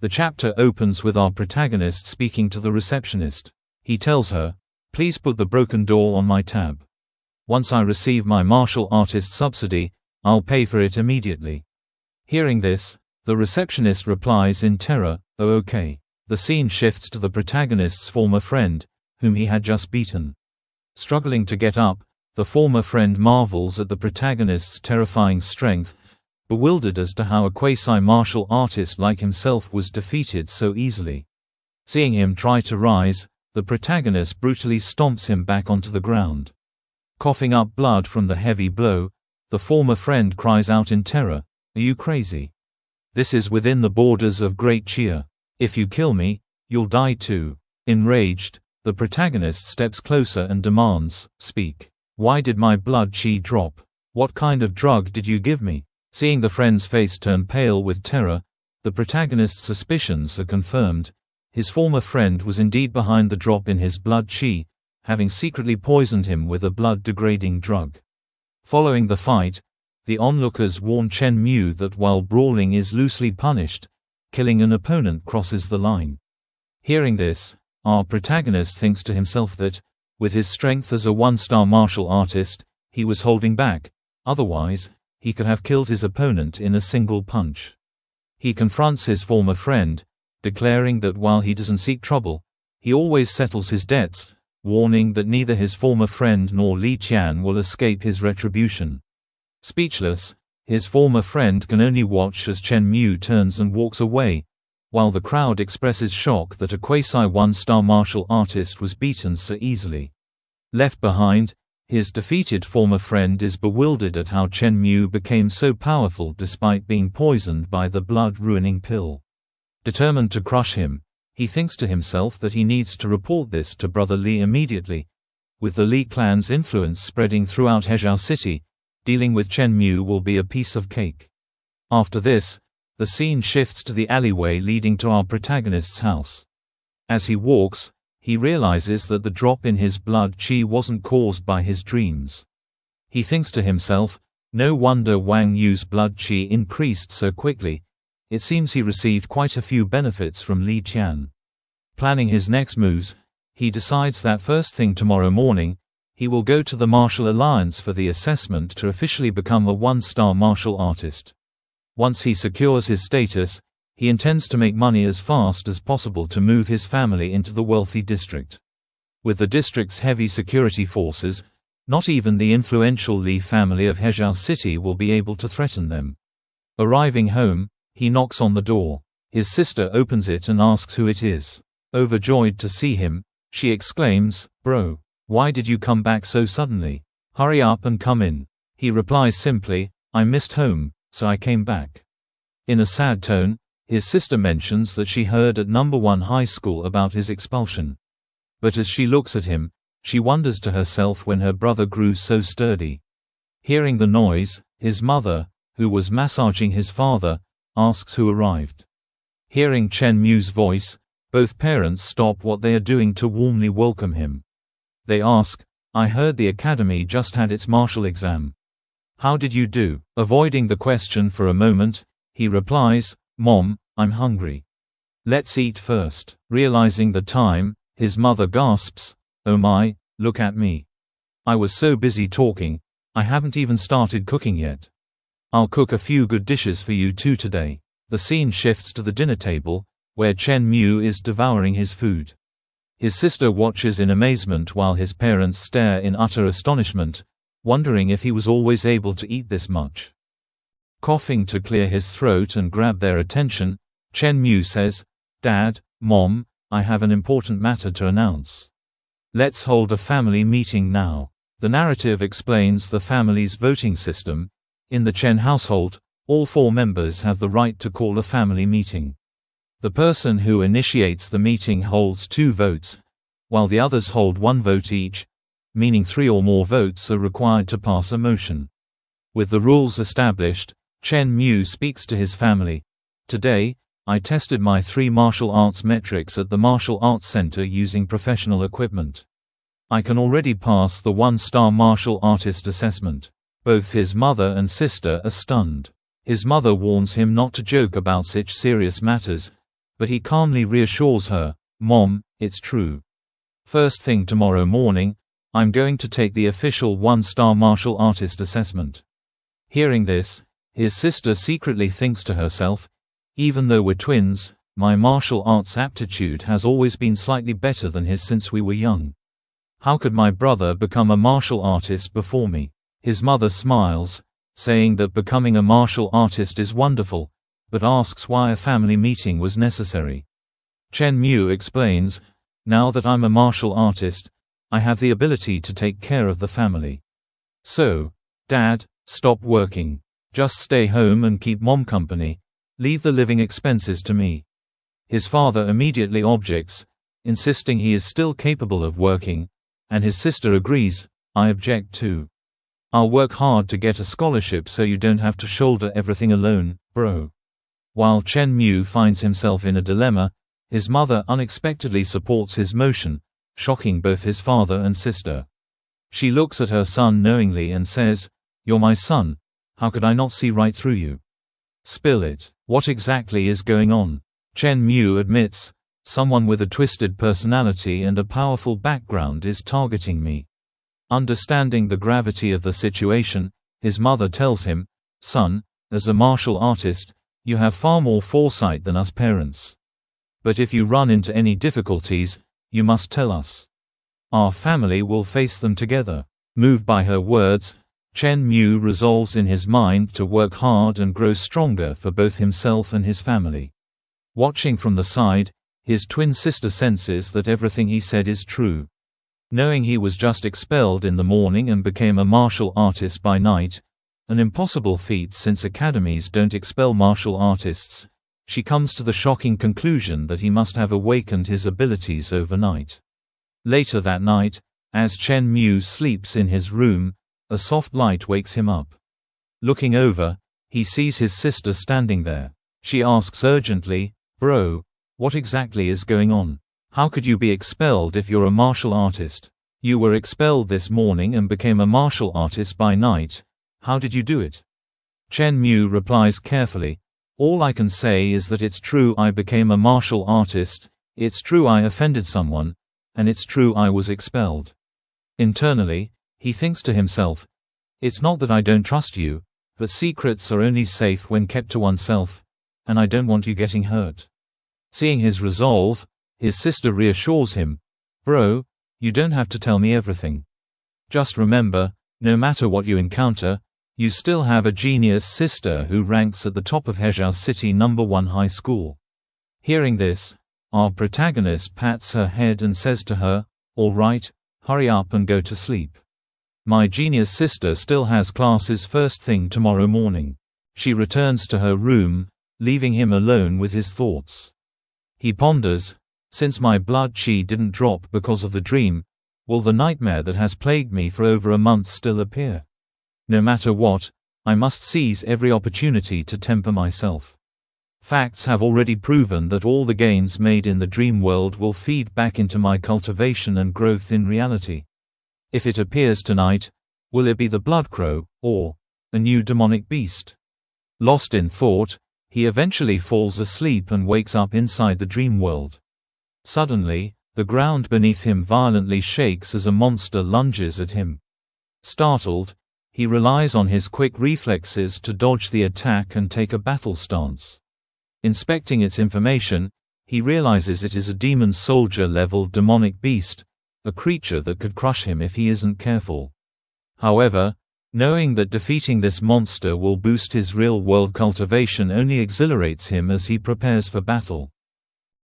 The chapter opens with our protagonist speaking to the receptionist. He tells her, "Please put the broken door on my tab. Once I receive my martial artist subsidy, I'll pay for it immediately." Hearing this, the receptionist replies in terror, "Oh, okay." The scene shifts to the protagonist's former friend, whom he had just beaten. Struggling to get up, the former friend marvels at the protagonist's terrifying strength, bewildered as to how a quasi-martial artist like himself was defeated so easily. Seeing him try to rise, the protagonist brutally stomps him back onto the ground. Coughing up blood from the heavy blow, the former friend cries out in terror, "Are you crazy? This is within the borders of Great Chia. If you kill me, you'll die too." Enraged, the protagonist steps closer and demands, "Speak. Why did my blood chi drop? What kind of drug did you give me?" Seeing the friend's face turn pale with terror, the protagonist's suspicions are confirmed. His former friend was indeed behind the drop in his blood chi, having secretly poisoned him with a blood-degrading drug. Following the fight, the onlookers warn Chen Mu that while brawling is loosely punished, killing an opponent crosses the line. Hearing this, our protagonist thinks to himself that, with his strength as a one-star martial artist, he was holding back, otherwise, he could have killed his opponent in a single punch. He confronts his former friend, declaring that while he doesn't seek trouble, he always settles his debts, warning that neither his former friend nor Li Tian will escape his retribution. Speechless, his former friend can only watch as Chen Mu turns and walks away, while the crowd expresses shock that a quasi-one-star martial artist was beaten so easily. Left behind, his defeated former friend is bewildered at how Chen Mu became so powerful despite being poisoned by the blood-ruining pill. Determined to crush him, he thinks to himself that he needs to report this to Brother Li immediately. With the Li clan's influence spreading throughout Hezhou City, dealing with Chen Mu will be a piece of cake. After this, the scene shifts to the alleyway leading to our protagonist's house. As he walks, he realizes that the drop in his blood chi wasn't caused by his dreams. He thinks to himself, no wonder Wang Yu's blood chi increased so quickly. It seems he received quite a few benefits from Li Tian. Planning his next moves, he decides that first thing tomorrow morning, he will go to the Martial Alliance for the assessment to officially become a one-star martial artist. Once he secures his status, he intends to make money as fast as possible to move his family into the wealthy district. With the district's heavy security forces, not even the influential Li family of Hezhou City will be able to threaten them. Arriving home, he knocks on the door. His sister opens it and asks who it is. Overjoyed to see him, she exclaims, "Bro, why did you come back so suddenly? Hurry up and come in." He replies simply, "I missed home, so I came back." In a sad tone, his sister mentions that she heard at No. 1 high school about his expulsion. But as she looks at him, she wonders to herself when her brother grew so sturdy. Hearing the noise, his mother, who was massaging his father, asks who arrived. Hearing Chen Mu's voice, both parents stop what they are doing to warmly welcome him. They ask, "I heard the academy just had its martial exam. How did you do?" Avoiding the question for a moment, he replies, "Mom, I'm hungry. Let's eat first." Realizing the time, his mother gasps, "Oh my, look at me. I was so busy talking, I haven't even started cooking yet. I'll cook a few good dishes for you too today." The scene shifts to the dinner table, where Chen Mu is devouring his food. His sister watches in amazement while his parents stare in utter astonishment, wondering if he was always able to eat this much. Coughing to clear his throat and grab their attention, Chen Mu says, "Dad, Mom, I have an important matter to announce. Let's hold a family meeting now." The narrative explains the family's voting system. In the Chen household, all 4 members have the right to call a family meeting. The person who initiates the meeting holds 2 votes, while the others hold 1 vote each, meaning 3 or more votes are required to pass a motion. With the rules established, Chen Mu speaks to his family. "Today, I tested my 3 martial arts metrics at the Martial Arts Center using professional equipment. I can already pass the 1-star martial artist assessment." Both his mother and sister are stunned. His mother warns him not to joke about such serious matters, But he calmly reassures her, "Mom, it's true. First thing tomorrow morning, I'm going to take the official 1-star martial artist assessment." Hearing this, his sister secretly thinks to herself, "Even though we're twins, my martial arts aptitude has always been slightly better than his since we were young. How could my brother become a martial artist before me?" His mother smiles, saying that becoming a martial artist is wonderful, but asks why a family meeting was necessary. Chen Mu explains, "Now that I'm a martial artist, I have the ability to take care of the family. So, Dad, stop working. Just stay home and keep Mom company. Leave the living expenses to me." His father immediately objects, insisting he is still capable of working, and his sister agrees, "I object too. I'll work hard to get a scholarship so you don't have to shoulder everything alone, bro." While Chen Mu finds himself in a dilemma, his mother unexpectedly supports his motion, shocking both his father and sister. She looks at her son knowingly and says, "You're my son. How could I not see right through you? Spill it. What exactly is going on?" Chen Mu admits, "Someone with a twisted personality and a powerful background is targeting me." Understanding the gravity of the situation, his mother tells him, "Son, as a martial artist, you have far more foresight than us parents. But if you run into any difficulties, you must tell us. Our family will face them together." Moved by her words, Chen Mu resolves in his mind to work hard and grow stronger for both himself and his family. Watching from the side, his twin sister senses that everything he said is true. Knowing he was just expelled in the morning and became a martial artist by night, an impossible feat since academies don't expel martial artists, she comes to the shocking conclusion that he must have awakened his abilities overnight. Later that night, as Chen Mu sleeps in his room, a soft light wakes him up. Looking over, he sees his sister standing there. She asks urgently, "Bro, what exactly is going on? How could you be expelled if you're a martial artist? You were expelled this morning and became a martial artist by night. How did you do it?" Chen Mu replies carefully, "All I can say is that it's true I became a martial artist, it's true I offended someone, and it's true I was expelled." Internally, he thinks to himself, "It's not that I don't trust you, but secrets are only safe when kept to oneself, and I don't want you getting hurt." Seeing his resolve, his sister reassures him, "Bro, you don't have to tell me everything. Just remember, no matter what you encounter, you still have a genius sister who ranks at the top of Hezhou City #1 high school." Hearing this, our protagonist pats her head and says to her, "All right, hurry up and go to sleep. My genius sister still has classes first thing tomorrow morning." She returns to her room, leaving him alone with his thoughts. He ponders, "Since my blood chi didn't drop because of the dream, will the nightmare that has plagued me for over a month still appear? No matter what, I must seize every opportunity to temper myself. Facts have already proven that all the gains made in the dream world will feed back into my cultivation and growth in reality. If it appears tonight, will it be the blood crow, or a new demonic beast?" Lost in thought, he eventually falls asleep and wakes up inside the dream world. Suddenly, the ground beneath him violently shakes as a monster lunges at him. Startled, he relies on his quick reflexes to dodge the attack and take a battle stance. Inspecting its information, he realizes it is a demon soldier-level demonic beast, a creature that could crush him if he isn't careful. However, knowing that defeating this monster will boost his real-world cultivation only exhilarates him as he prepares for battle.